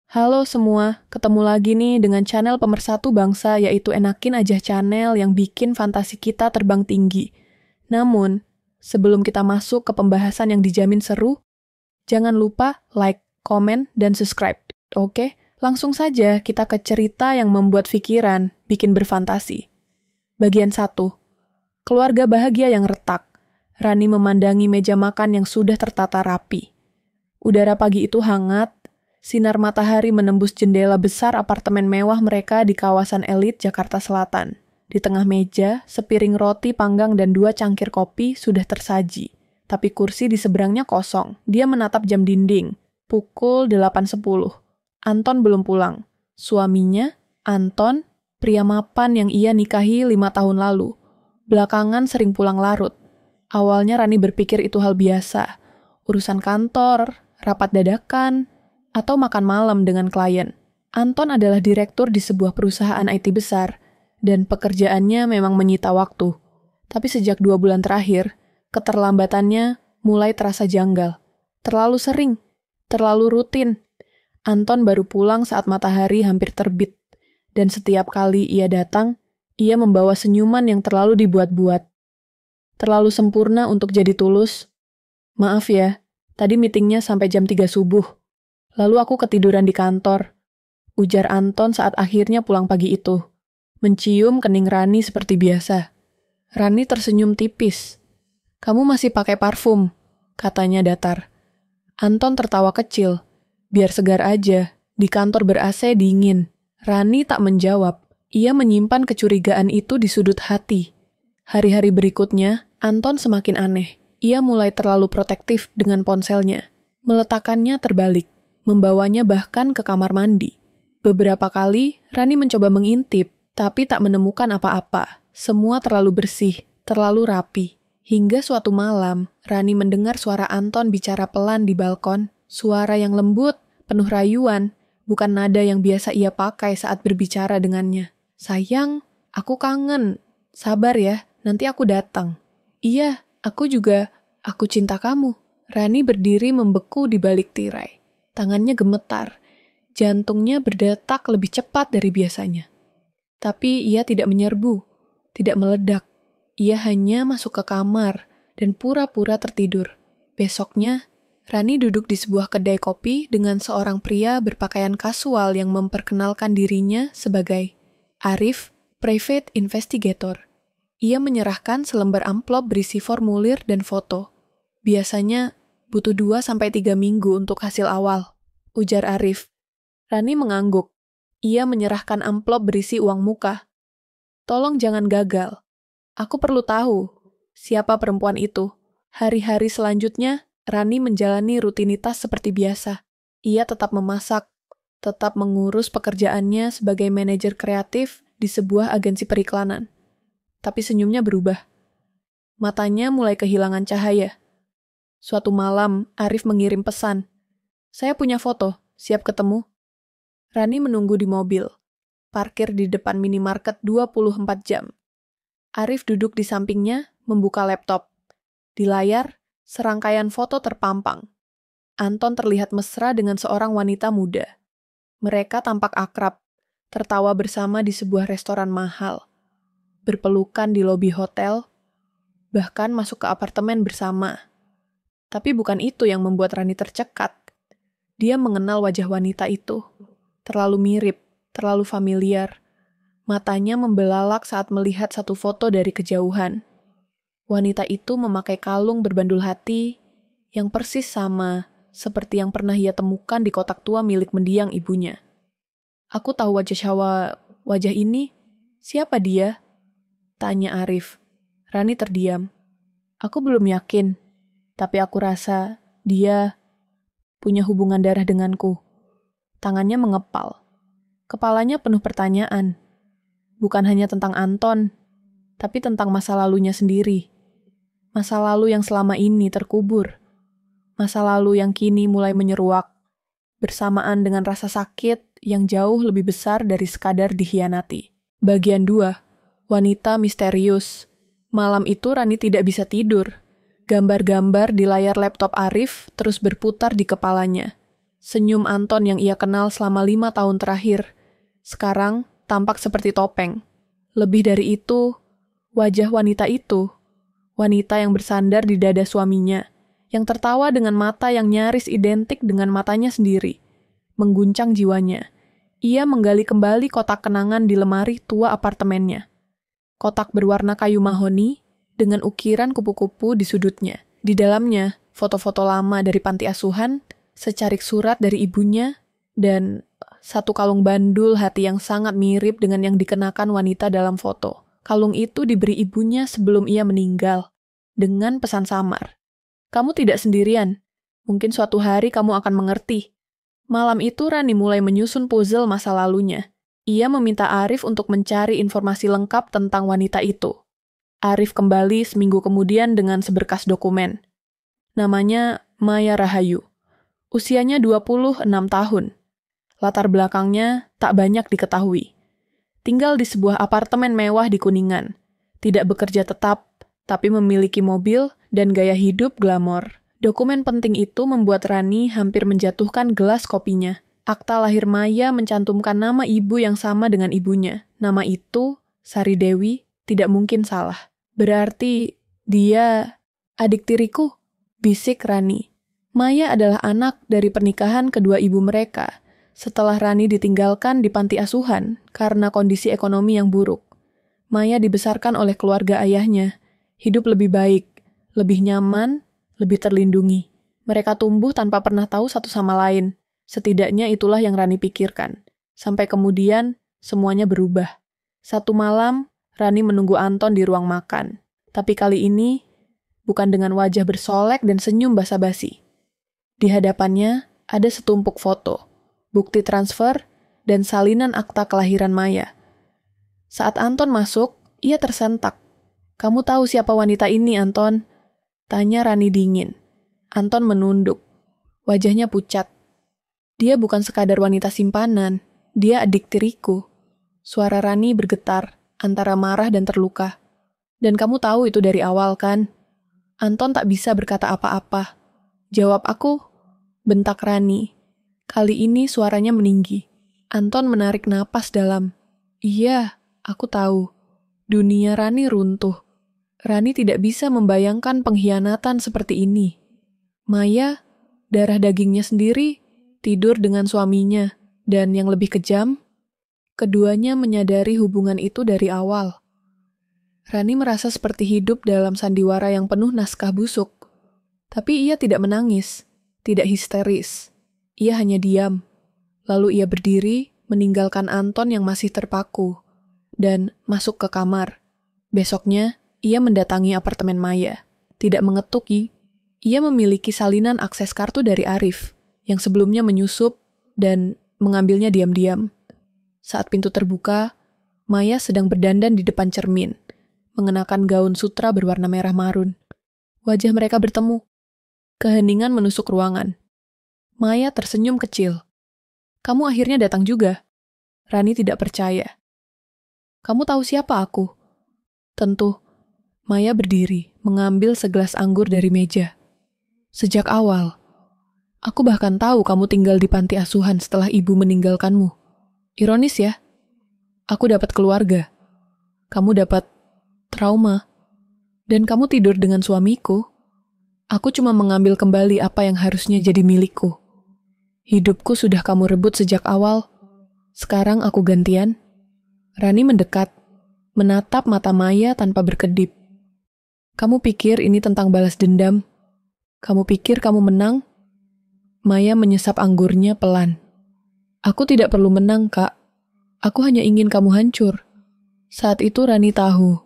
Halo semua, ketemu lagi nih dengan channel pemersatu bangsa yaitu Enakin Aja Channel yang bikin fantasi kita terbang tinggi. Namun, sebelum kita masuk ke pembahasan yang dijamin seru, jangan lupa like, komen, dan subscribe. Oke, langsung saja kita ke cerita yang membuat pikiran bikin berfantasi. Bagian 1. Keluarga bahagia yang retak. Rani memandangi meja makan yang sudah tertata rapi. Udara pagi itu hangat. Sinar matahari menembus jendela besar apartemen mewah mereka di kawasan elit Jakarta Selatan. Di tengah meja, sepiring roti panggang dan 2 cangkir kopi sudah tersaji. Tapi kursi di seberangnya kosong. Dia menatap jam dinding. Pukul 8.10. Anton belum pulang. Suaminya, Anton, pria mapan yang ia nikahi 5 tahun lalu. Belakangan sering pulang larut. Awalnya Rani berpikir itu hal biasa. Urusan kantor, rapat dadakan, atau makan malam dengan klien. Anton adalah direktur di sebuah perusahaan IT besar, dan pekerjaannya memang menyita waktu. Tapi sejak 2 bulan terakhir, keterlambatannya mulai terasa janggal. Terlalu sering, terlalu rutin. Anton baru pulang saat matahari hampir terbit, dan setiap kali ia datang, ia membawa senyuman yang terlalu dibuat-buat. Terlalu sempurna untuk jadi tulus. Maaf ya, tadi meetingnya sampai jam 3 subuh. Lalu aku ketiduran di kantor, ujar Anton saat akhirnya pulang pagi itu. Mencium kening Rani seperti biasa. Rani tersenyum tipis. Kamu masih pakai parfum, katanya datar. Anton tertawa kecil. Biar segar aja, di kantor ber-AC dingin. Rani tak menjawab. Ia menyimpan kecurigaan itu di sudut hati. Hari-hari berikutnya, Anton semakin aneh. Ia mulai terlalu protektif dengan ponselnya. Meletakkannya terbalik. Membawanya bahkan ke kamar mandi. Beberapa kali, Rani mencoba mengintip, tapi tak menemukan apa-apa. Semua terlalu bersih, terlalu rapi. Hingga suatu malam, Rani mendengar suara Anton bicara pelan di balkon. Suara yang lembut, penuh rayuan, bukan nada yang biasa ia pakai saat berbicara dengannya. Sayang, aku kangen. Sabar ya, nanti aku datang. Iya, aku juga. Aku cinta kamu. Rani berdiri membeku di balik tirai. Tangannya gemetar, jantungnya berdetak lebih cepat dari biasanya. Tapi ia tidak menyerbu, tidak meledak. Ia hanya masuk ke kamar dan pura-pura tertidur. Besoknya, Rani duduk di sebuah kedai kopi dengan seorang pria berpakaian kasual yang memperkenalkan dirinya sebagai Arif, Private Investigator. Ia menyerahkan selembar amplop berisi formulir dan foto. Biasanya, butuh 2-3 minggu untuk hasil awal, ujar Arif. Rani mengangguk. Ia menyerahkan amplop berisi uang muka. Tolong jangan gagal. Aku perlu tahu siapa perempuan itu. Hari-hari selanjutnya, Rani menjalani rutinitas seperti biasa. Ia tetap memasak, tetap mengurus pekerjaannya sebagai manajer kreatif di sebuah agensi periklanan. Tapi senyumnya berubah. Matanya mulai kehilangan cahaya. Suatu malam, Arif mengirim pesan. Saya punya foto, siap ketemu. Rani menunggu di mobil. Parkir di depan minimarket 24 jam. Arif duduk di sampingnya, membuka laptop. Di layar, serangkaian foto terpampang. Anton terlihat mesra dengan seorang wanita muda. Mereka tampak akrab, tertawa bersama di sebuah restoran mahal. Berpelukan di lobi hotel, bahkan masuk ke apartemen bersama. Tapi bukan itu yang membuat Rani tercekat. Dia mengenal wajah wanita itu. Terlalu mirip, terlalu familiar. Matanya membelalak saat melihat satu foto dari kejauhan. Wanita itu memakai kalung berbandul hati yang persis sama seperti yang pernah ia temukan di kotak tua milik mendiang ibunya. Aku tahu wajah ini. Siapa dia? Tanya Arif. Rani terdiam. Aku belum yakin. Tapi aku rasa dia punya hubungan darah denganku. Tangannya mengepal. Kepalanya penuh pertanyaan. Bukan hanya tentang Anton, tapi tentang masa lalunya sendiri. Masa lalu yang selama ini terkubur. Masa lalu yang kini mulai menyeruak. Bersamaan dengan rasa sakit yang jauh lebih besar dari sekadar dikhianati. Bagian 2. Wanita misterius. Malam itu Rani tidak bisa tidur. Gambar-gambar di layar laptop Arif terus berputar di kepalanya. Senyum Anton yang ia kenal selama 5 tahun terakhir, sekarang tampak seperti topeng. Lebih dari itu, wajah wanita itu, wanita yang bersandar di dada suaminya, yang tertawa dengan mata yang nyaris identik dengan matanya sendiri, mengguncang jiwanya. Ia menggali kembali kotak kenangan di lemari tua apartemennya. Kotak berwarna kayu mahoni dengan ukiran kupu-kupu di sudutnya. Di dalamnya, foto-foto lama dari panti asuhan, secarik surat dari ibunya, dan satu kalung bandul hati yang sangat mirip dengan yang dikenakan wanita dalam foto. Kalung itu diberi ibunya sebelum ia meninggal, dengan pesan samar. Kamu tidak sendirian. Mungkin suatu hari kamu akan mengerti. Malam itu Rani mulai menyusun puzzle masa lalunya. Ia meminta Arif untuk mencari informasi lengkap tentang wanita itu. Arif kembali seminggu kemudian dengan seberkas dokumen. Namanya Maya Rahayu. Usianya 26 tahun. Latar belakangnya tak banyak diketahui. Tinggal di sebuah apartemen mewah di Kuningan. Tidak bekerja tetap, tapi memiliki mobil dan gaya hidup glamor. Dokumen penting itu membuat Rani hampir menjatuhkan gelas kopinya. Akta lahir Maya mencantumkan nama ibu yang sama dengan ibunya. Nama itu, Sari Dewi, tidak mungkin salah. Berarti dia adik tiriku, bisik Rani. Maya adalah anak dari pernikahan kedua ibu mereka, setelah Rani ditinggalkan di panti asuhan karena kondisi ekonomi yang buruk. Maya dibesarkan oleh keluarga ayahnya, hidup lebih baik, lebih nyaman, lebih terlindungi. Mereka tumbuh tanpa pernah tahu satu sama lain. Setidaknya itulah yang Rani pikirkan. Sampai kemudian, semuanya berubah. Satu malam, Rani menunggu Anton di ruang makan. Tapi kali ini, bukan dengan wajah bersolek dan senyum basa-basi. Di hadapannya, ada setumpuk foto, bukti transfer, dan salinan akta kelahiran Maya. Saat Anton masuk, ia tersentak. Kamu tahu siapa wanita ini, Anton? Tanya Rani dingin. Anton menunduk. Wajahnya pucat. Dia bukan sekadar wanita simpanan. Dia adik tiriku. Suara Rani bergetar, antara marah dan terluka. Dan kamu tahu itu dari awal, kan? Anton tak bisa berkata apa-apa. Jawab aku, bentak Rani. Kali ini suaranya meninggi. Anton menarik napas dalam. Iya, aku tahu. Dunia Rani runtuh. Rani tidak bisa membayangkan pengkhianatan seperti ini. Maya, darah dagingnya sendiri, tidur dengan suaminya. Dan yang lebih kejam, keduanya menyadari hubungan itu dari awal. Rani merasa seperti hidup dalam sandiwara yang penuh naskah busuk. Tapi ia tidak menangis, tidak histeris. Ia hanya diam. Lalu ia berdiri, meninggalkan Anton yang masih terpaku, dan masuk ke kamar. Besoknya, ia mendatangi apartemen Maya. Tidak mengetuki, ia memiliki salinan akses kartu dari Arif, yang sebelumnya menyusup dan mengambilnya diam-diam. Saat pintu terbuka, Maya sedang berdandan di depan cermin, mengenakan gaun sutra berwarna merah marun. Wajah mereka bertemu. Keheningan menusuk ruangan. Maya tersenyum kecil. Kamu akhirnya datang juga. Rani tidak percaya. Kamu tahu siapa aku? Tentu. Maya berdiri, mengambil segelas anggur dari meja. Sejak awal, aku bahkan tahu kamu tinggal di panti asuhan setelah ibu meninggalkanmu. Ironis ya? Aku dapat keluarga. Kamu dapat trauma. Dan kamu tidur dengan suamiku. Aku cuma mengambil kembali apa yang harusnya jadi milikku. Hidupku sudah kamu rebut sejak awal. Sekarang aku gantian. Rani mendekat, menatap mata Maya tanpa berkedip. Kamu pikir ini tentang balas dendam? Kamu pikir kamu menang? Maya menyesap anggurnya pelan. Aku tidak perlu menang, Kak. Aku hanya ingin kamu hancur. Saat itu Rani tahu,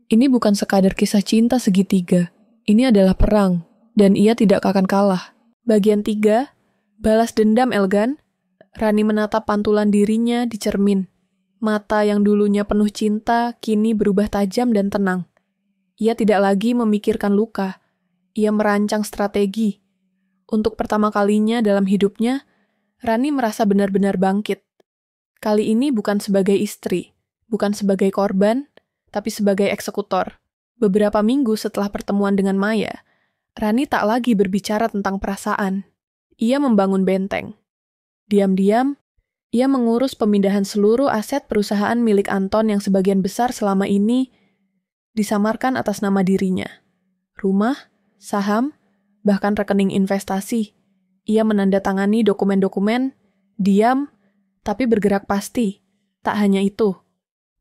ini bukan sekadar kisah cinta segitiga. Ini adalah perang, dan ia tidak akan kalah. Bagian 3, balas dendam Elgan. Rani menatap pantulan dirinya di cermin. Mata yang dulunya penuh cinta, kini berubah tajam dan tenang. Ia tidak lagi memikirkan luka. Ia merancang strategi. Untuk pertama kalinya dalam hidupnya, Rani merasa benar-benar bangkit. Kali ini bukan sebagai istri, bukan sebagai korban, tapi sebagai eksekutor. Beberapa minggu setelah pertemuan dengan Maya, Rani tak lagi berbicara tentang perasaan. ia membangun benteng. Diam-diam, ia mengurus pemindahan seluruh aset perusahaan milik Anton yang sebagian besar selama ini disamarkan atas nama dirinya. Rumah, saham, bahkan rekening investasi. Ia menandatangani dokumen-dokumen, diam, tapi bergerak pasti. Tak hanya itu,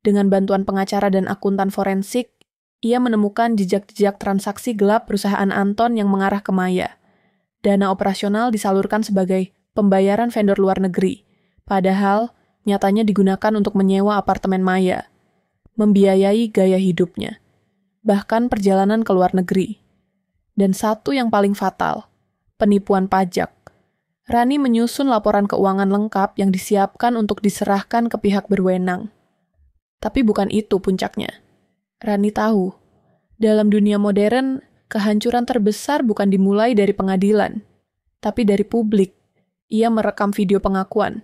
dengan bantuan pengacara dan akuntan forensik, ia menemukan jejak-jejak transaksi gelap perusahaan Anton yang mengarah ke Maya. Dana operasional disalurkan sebagai pembayaran vendor luar negeri, padahal nyatanya digunakan untuk menyewa apartemen Maya, membiayai gaya hidupnya, bahkan perjalanan ke luar negeri. Dan satu yang paling fatal, penipuan pajak. Rani menyusun laporan keuangan lengkap yang disiapkan untuk diserahkan ke pihak berwenang. Tapi bukan itu puncaknya. Rani tahu, dalam dunia modern, kehancuran terbesar bukan dimulai dari pengadilan, tapi dari publik. Ia merekam video pengakuan,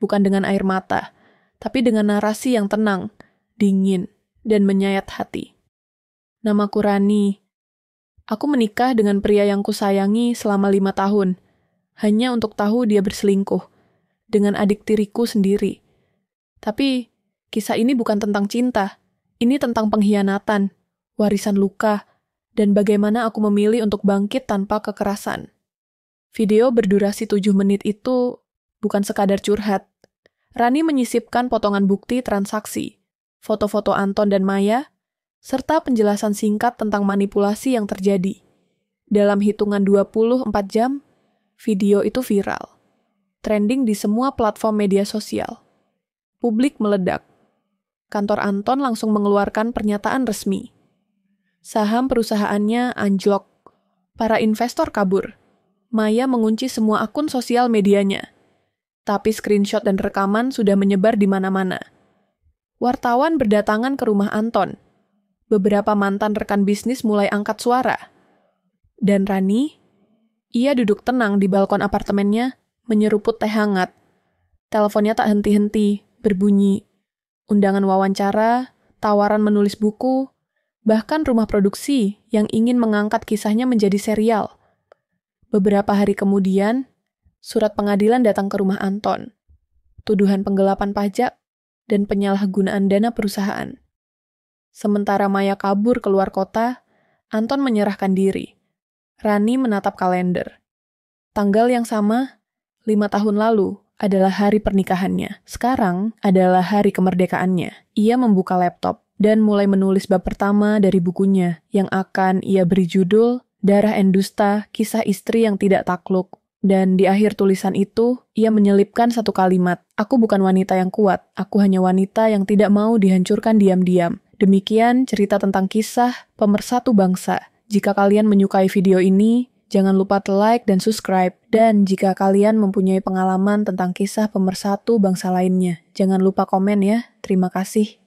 bukan dengan air mata, tapi dengan narasi yang tenang, dingin, dan menyayat hati. Namaku Rani. Aku menikah dengan pria yang kusayangi selama 5 tahun, hanya untuk tahu dia berselingkuh dengan adik tiriku sendiri. Tapi, kisah ini bukan tentang cinta. Ini tentang pengkhianatan, warisan luka, dan bagaimana aku memilih untuk bangkit tanpa kekerasan. Video berdurasi 7 menit itu bukan sekadar curhat. Rani menyisipkan potongan bukti transaksi, foto-foto Anton dan Maya, serta penjelasan singkat tentang manipulasi yang terjadi. Dalam hitungan 24 jam, video itu viral. Trending di semua platform media sosial. Publik meledak. Kantor Anton langsung mengeluarkan pernyataan resmi. Saham perusahaannya anjlok. Para investor kabur. Maya mengunci semua akun sosial medianya. Tapi screenshot dan rekaman sudah menyebar di mana-mana. Wartawan berdatangan ke rumah Anton. Beberapa mantan rekan bisnis mulai angkat suara. Dan Rani, ia duduk tenang di balkon apartemennya, menyeruput teh hangat. Teleponnya tak henti-henti, berbunyi. Undangan wawancara, tawaran menulis buku, bahkan rumah produksi yang ingin mengangkat kisahnya menjadi serial. Beberapa hari kemudian, surat pengadilan datang ke rumah Anton. Tuduhan penggelapan pajak dan penyalahgunaan dana perusahaan. Sementara Maya kabur keluar kota, Anton menyerahkan diri. Rani menatap kalender. Tanggal yang sama, 5 tahun lalu, adalah hari pernikahannya. Sekarang adalah hari kemerdekaannya. Ia membuka laptop dan mulai menulis bab pertama dari bukunya yang akan ia beri judul Darah Endusta, Kisah Istri yang Tidak Takluk. Dan di akhir tulisan itu, ia menyelipkan satu kalimat, "Aku bukan wanita yang kuat, aku hanya wanita yang tidak mau dihancurkan diam-diam." Demikian cerita tentang kisah pemersatu bangsa. Jika kalian menyukai video ini, jangan lupa like dan subscribe. Dan jika kalian mempunyai pengalaman tentang kisah pemersatu bangsa lainnya, jangan lupa komen ya. Terima kasih.